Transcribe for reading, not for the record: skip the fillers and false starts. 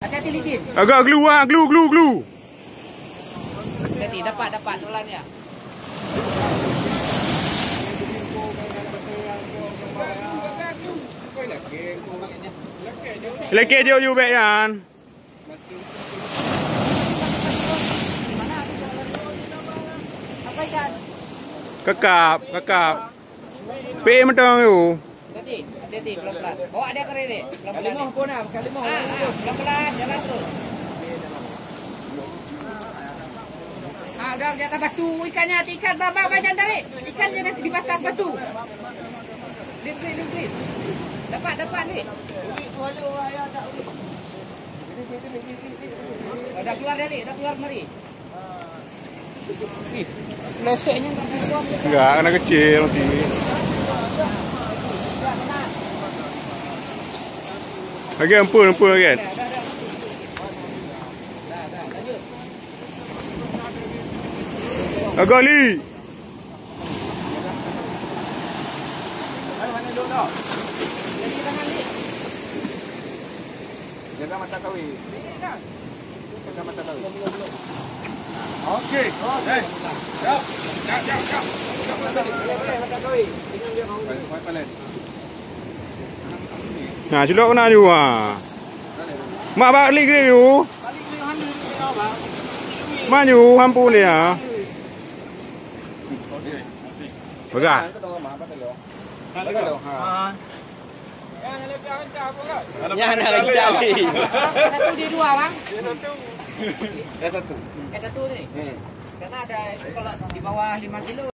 Hati-hati licin. Agak glue ah, glue. Hati-hati, dapat tulannya. Lekeh je baik kan. Apa ikan? Kakap. Pe mentang tu. Hati-hati, pelan-pelan. Bawa dia ke sini. Pelan-pelan. Kalimah pun ah, kalimah. Pelan-pelan, jalan terus. Udah di atas batu ikannya, ikan babak jangan tarik. Ikannya nanti di batas batu. Lip. Dapat ni. Dah keluar dari, dah keluar mari. Leseknya Enggak, kena kecil masih. Lagi empun kan. Agak li. Jaga mata kawi. Jaga mata kawi. Okey. Jap. Mata kawi. Paling. Nah, celok kena ju ah. Mak balik ke you? Maju hampu ni ah. Bagah. Yang nak cari. Satu di dua bang. Satu. Satu ni. Karena ada kalau di bawah 5 kilo.